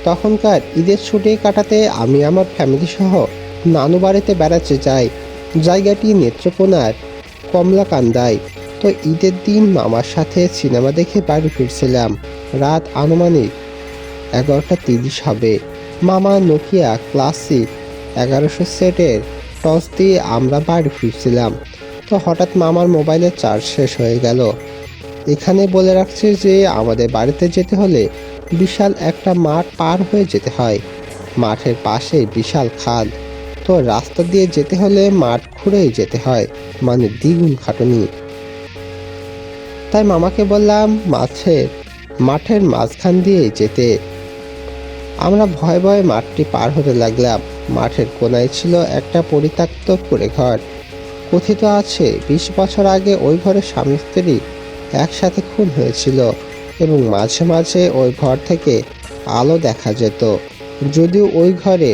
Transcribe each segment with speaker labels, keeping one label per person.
Speaker 1: তখনকার ঈদের ছুটি কাটাতে আমি আমার ফ্যামিলি সহ নানু বাড়িতে বেড়াতে যাই। জায়গাটি নেত্রকোনার কমলাকান্দায়। তো ঈদের দিন মামার সাথে সিনেমা দেখে বাড়ি ফিরছিলাম। রাত আনুমানিক 11:30 হবে। মামা নোকিয়া ক্লাসিক 1100 সেটের টর্চ দিয়ে আমরা বাড়ি ফিরছিলাম। তো হঠাৎ মামার মোবাইলের চার্জ শেষ হয়ে গেল। এখানে বলে রাখছে যে আমাদের বাড়িতে যেতে হলে বিশাল একটা মাঠ পার হয়ে যেতে হয়। মাঠের পাশে বিশাল খাল। তো রাস্তা দিয়ে যেতে হলে মাঠ ঘুরেই যেতে হয়, মানে দ্বিগুণ খাটুনি। তাই মামাকে বললাম মাঠের মাঝখান দিয়ে যেতে। আমরা ভয়ে ভয়ে মাঠটি পার হতে লাগলাম। মাঠের কোনায় ছিল একটা পরিত্যক্ত কুঁড়ে ঘর। কথিত আছে 20 বছর আগে ওই ঘরের স্বামী স্ত্রী একসাথে খুন হয়েছিল এবং মাঝে মাঝে ওই ঘর থেকে আলো দেখা যেত। যদিও ওই ঘরে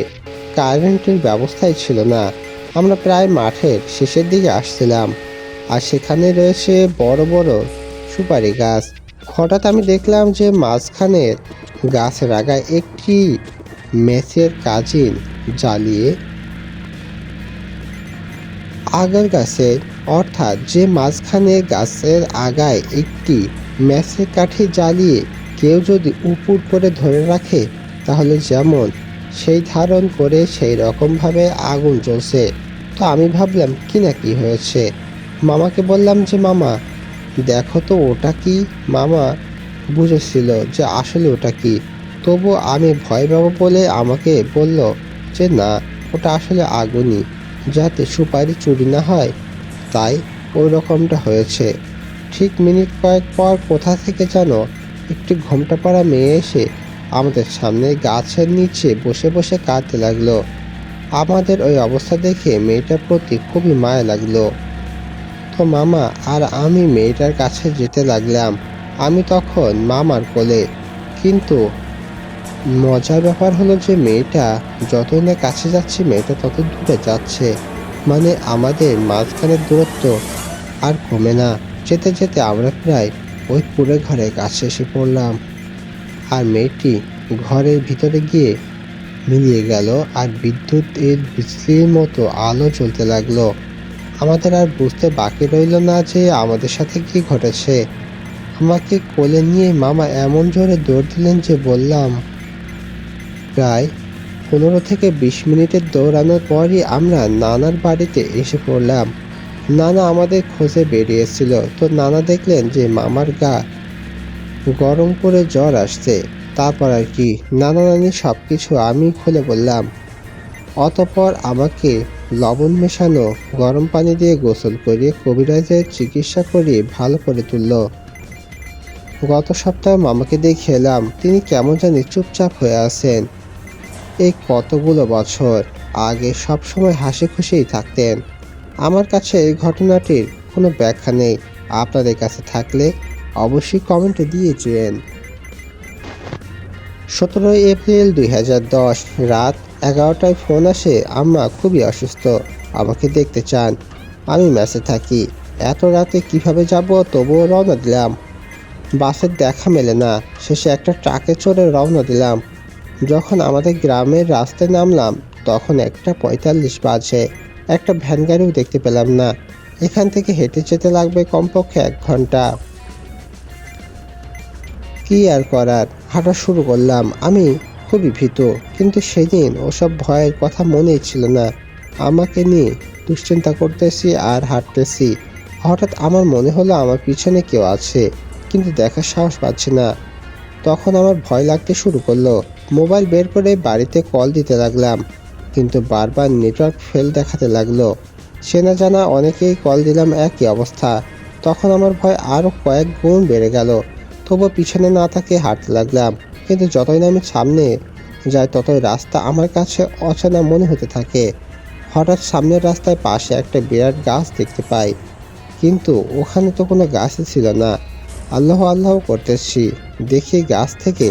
Speaker 1: কারেন্টের ব্যবস্থাই ছিল না। আমরা প্রায় মাঠের শেষের দিকে আসছিলাম, আর সেখানে রয়েছে বড় বড় সুপারি গাছ। হঠাৎ আমি দেখলাম যে মাঝখানের গাছের আগায় একটি মেসের কাজিন জ্বালিয়ে আগের গাছে, অর্থাৎ যে মাঝখানে গাছের আগায় একটি ম্যাচের কাঠি জ্বালিয়ে কেউ যদি উপুড় করে ধরে রাখে তাহলে যেমন সেই ধারণ করে সেই রকমভাবে আগুন জ্বলছে। তো আমি ভাবলাম কি না কি হয়েছে। মামাকে বললাম যে মামা দেখো তো ওটা কি। মামা বুঝেছিল যে আসলে ওটা কি, তবু আমি ভয় পাবো বলে আমাকে বলল যে না, ওটা আসলে আগুনই, যাতে সুপারি চুরি না হয়, তাই ওই রকমটা হয়েছে। ঠিক মিনিট কয়েক পর কোথা থেকে যেন একটি ঘোমটা পড়া মেয়ে এসে আমাদের সামনে গাছের নিচে বসে বসে কাঁদতে লাগলো। আমাদের ওই অবস্থা দেখে মেয়েটার প্রতি খুবই মায়া লাগলো। তো মামা আর আমি মেয়েটার কাছে যেতে লাগলাম। আমি তখন মামার কোলে, কিন্তু মজার ব্যাপার হলো যে মেয়েটা যতই না কাছে যাচ্ছে মেয়েটা তত দূরে যাচ্ছে। মানে আমাদের মাঝখানের দূরত্ব আর কমে না। যেতে যেতে আমরা প্রায় ওই কুঁড়ে ঘরের কাছে এসে পড়লাম, আর মেয়েটি ঘরের ভিতরে গিয়ে মিলিয়ে গেল, আর বিদ্যুতের বিজলির মতো আলো জ্বলতে লাগলো। আমাদের আর বুঝতে বাকি রইল না যে আমাদের সাথে কি ঘটেছে। আমাকে কোলে নিয়ে মামা এমন জোরে দৌড় দিলেন যে বললাম, প্রায় 15 থেকে 20 মিনিটের দৌড়ানোর পরই আমরা নানার বাড়িতে এসে পড়লাম। নানা আমাদের খোঁজে বেরিয়েছিল। তো নানা দেখলেন যে মামার গা গরম করে জ্বর আসছে। তারপর আর কি, নানা নানি সব কিছু আমি খুলে বললাম। অতঃপর আমাকে লবণ মেশানো গরম পানি দিয়ে গোসল করিয়ে কবিরাজের চিকিৎসা করিয়ে ভালো করে তুলল। গত সপ্তাহে মামাকে দেখে এলাম, তিনি কেমন জানি চুপচাপ হয়ে আছেন। এই কতগুলো বছর আগে সবসময় হাসি খুশিই থাকতেন। আমার কাছে এই ঘটনাটির কোনো ব্যাখ্যা নেই। আপনাদের কাছে থাকলে অবশ্যই কমেন্টে দিয়েছেন। 17 এপ্রিল 2010 রাত 11টায় ফোন আসে, আম্মা খুবই অসুস্থ, আমাকে দেখতে চান। আমি মেসে থাকি, এত রাতে কিভাবে যাব, তবুও রওনা দিলাম। বাসের দেখা মেলে না। শেষে একটা ট্রাকে চড়ে রওনা দিলাম। যখন আমাদের গ্রামের রাস্তায় নামলাম তখন 1:45 বাজে। একটা ভ্যান গাড়িও দেখতে পেলাম না। এখান থেকে হেঁটে যেতে লাগবে কমপক্ষে 1 ঘন্টা। কি আর করার, হাঁটা শুরু করলাম। আমি খুবই ভীত, কিন্তু সেদিন ওসব ভয়ের কথা মনেই ছিল না। আমাকে নিয়ে দুশ্চিন্তা করতেছি আর হাঁটতেছি। হঠাৎ আমার মনে হলো আমার পিছনে কেউ আছে, কিন্তু দেখার সাহস পাচ্ছি না। তখন আমার ভয় লাগতে শুরু করলো। মোবাইল বের করে বাড়িতে কল দিতে লাগলাম, কিন্তু বারবার নেটওয়ার্ক ফেল দেখাতে লাগলো। চেনা জানা অনেকেই কল দিলাম, একই অবস্থা। তখন আমার ভয় আরও কয়েক গুণ বেড়ে গেল। তবুও পিছনে না তাকিয়ে হাঁটতে লাগলাম, কিন্তু যতই না আমি সামনে যাই ততই রাস্তা আমার কাছে অচেনা মনে হতে থাকে। হঠাৎ সামনের রাস্তায় পাশে একটা বিরাট গাছ দেখতে পাই, কিন্তু ওখানে তো কোনো গাছই ছিল না। আল্লাহ আল্লাহ করতেছি, দেখি গাছ থেকে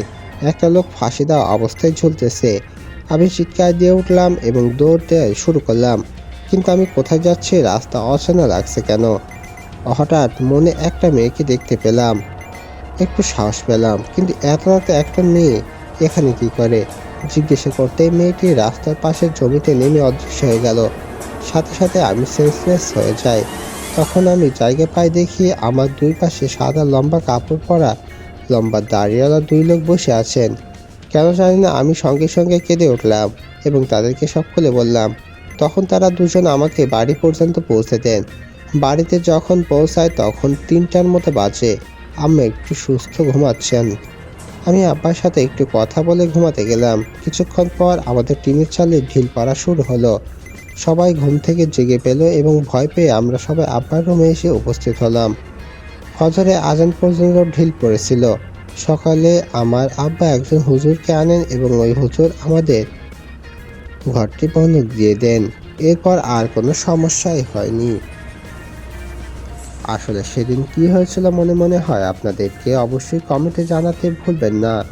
Speaker 1: একটা লোক ফাঁসি দেওয়া অবস্থায় ঝুলতেছে। আমি চিৎকার দিয়ে উঠলাম এবং দৌড়তে শুরু করলাম, কিন্তু আমি কোথায় যাচ্ছি, রাস্তা অচেনা লাগছে কেন। হঠাৎ মনে একটা মেয়েকে দেখতে পেলাম, একটু সাহস পেলাম, কিন্তু এত রাতে একটা মেয়ে এখানে কি করে জিজ্ঞাসা করতেই মেয়েটি রাস্তার পাশের জমিতে নেমে অদৃশ্য হয়ে গেল। সাথে সাথে আমি সেন্সলেস হয়ে যাই। তখন আমি জায়গা পাই দেখি আমার দুই পাশে সাদা লম্বা কাপড় পরা লম্বা দাড়িওয়ালা দুই লোক বসে আছেন। কেন জানি না আমি সঙ্গে সঙ্গে কেঁদে উঠলাম এবং তাদেরকে সব খুলে বললাম। তখন তারা দুজন আমাকে বাড়ি পর্যন্ত পৌঁছে দেন। বাড়িতে যখন পৌঁছায় তখন ৩টার মতো বাজে। আম্মা একটু সুস্থ ঘুমাচ্ছেন। আমি আব্বার সাথে একটু কথা বলে ঘুমাতে গেলাম। কিছুক্ষণ পর আমাদের টিনের চালে ঢিল পড়া শুরু হলো। সবাই ঘুম থেকে জেগে পেল এবং ভয় পেয়ে আমরা সবাই আব্বার রুমে এসে উপস্থিত হলাম। ফজরে আজান পর্যন্ত ঢিল পড়েছিল। সকালে আমার আব্বা একজন হুজুরকে আনেন এবং ওই হুজুর আমাদের ঘরটি বন্ধক দিয়ে দেন। এরপর আর কোনো সমস্যাই হয়নি। আসলে সেদিন কি হয়েছিল মনে মনে হয় আপনাদেরকে অবশ্যই কমেন্টে জানাতে ভুলবেন না।